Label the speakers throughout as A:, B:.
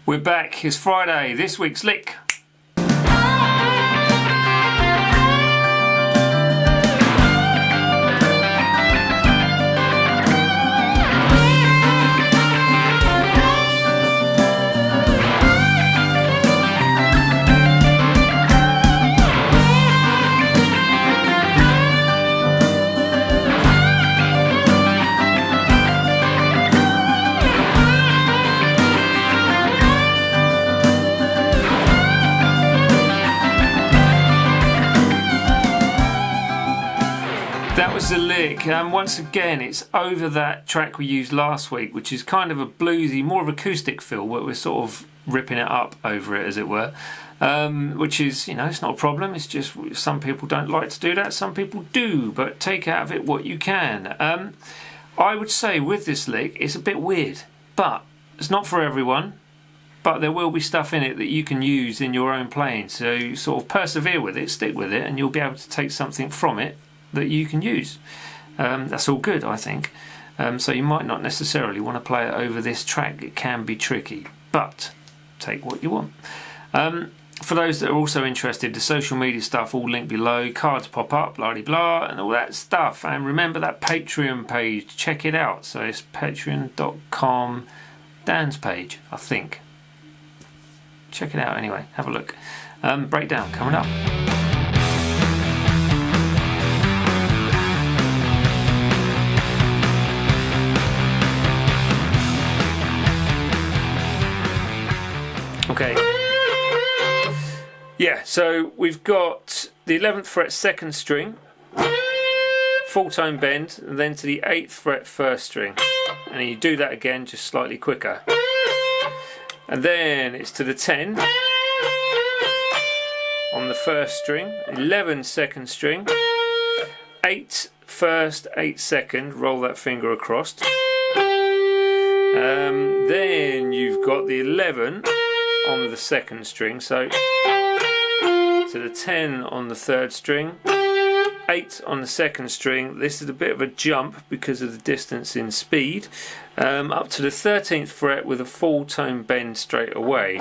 A: We're back. It's Friday. This week's lick. That was the lick. Once again, it's over that track we used last week, which is kind of a bluesy, more of acoustic feel, but we're sort of ripping it up over it, as it were. Which is, you know, it's not a problem. It's just some people don't like to do that, some people do, but take out of it what you can. I would say with this lick, it's a bit weird, but it's not for everyone. But there will be stuff in it that you can use in your own playing. So you sort of persevere with it, stick with it, and you'll be able to take something from it that you can use. That's all good, I think. So you might not necessarily want to play it over this track. It can be tricky, but take what you want. For those that are also interested, the social media stuff all linked below, cards pop up, blah blah, and all that stuff. And remember that Patreon page, check it out. So it's patreon.com Dan's page, I think. Check it out anyway, have a look. Breakdown coming up. Okay. Yeah, so we've got the 11th fret 2nd string, full tone bend, and then to the 8th fret 1st string. And then you do that again, just slightly quicker. And then it's to the 10 on the 1st string, 11 2nd string, 8 1st, 8 2nd, roll that finger across. Then you've got the 11 on the 2nd string, so to the 10 on the 3rd string, 8 on the 2nd string. This is a bit of a jump because of the distance in speed, up to the 13th fret with a full tone bend straight away.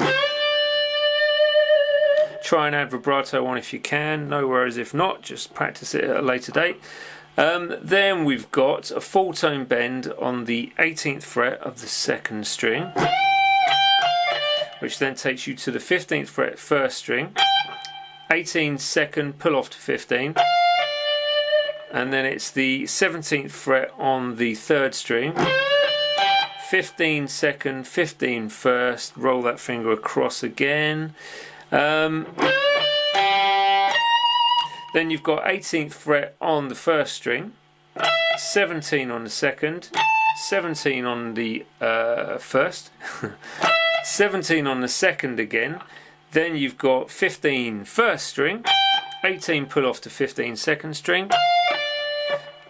A: Try and add vibrato on if you can, no worries if not, just practice it at a later date. Then we've got a full tone bend on the 18th fret of the 2nd string, which then takes you to the 15th fret 1st string, 18 2nd, pull off to 15, and then it's the 17th fret on the 3rd string, 15 2nd, 15 1st, roll that finger across again. Then you've got 18th fret on the 1st string, 17 on the 2nd, 17 on the 1st, 17 on the 2nd again. Then you've got 15 1st string, 18 pull off to 15 2nd string,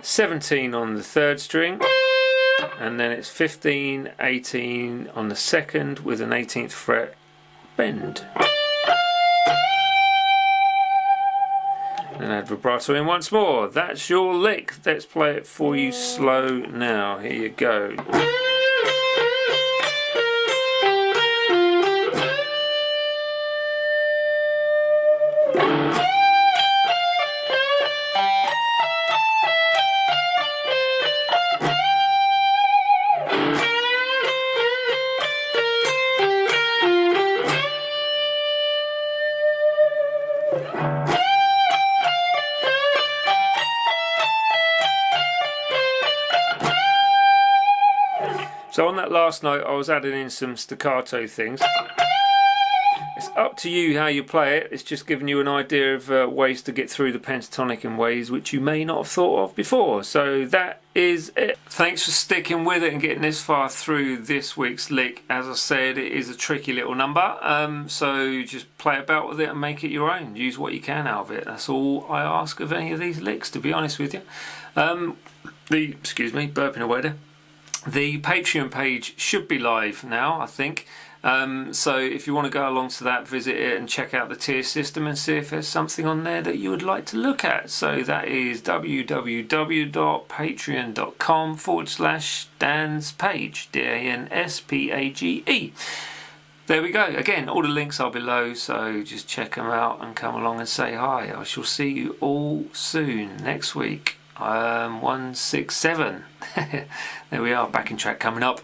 A: 17 on the 3rd string, and then it's 15, 18 on the 2nd with an 18th fret bend. And add vibrato in once more. That's your lick. Let's play it for you slow now. Here you go. So on that last note, I was adding in some staccato things. It's up to you how you play it. It's just giving you an idea of ways to get through the pentatonic in ways which you may not have thought of before. So that is it. Thanks for sticking with it and getting this far through this week's lick. As I said, it is a tricky little number. So just play about with it and make it your own. Use what you can out of it. That's all I ask of any of these licks, to be honest with you. Excuse me, burping away there. The Patreon page should be live now, I think. So if you want to go along to that, visit it and check out the tier system and see if there's something on there that you would like to look at. So that is www.patreon.com/Dan's Page, DANSPAGE. There we go. Again, all the links are below, so just check them out and come along and say hi. I shall see you all soon next week. 167. There we are, backing track coming up.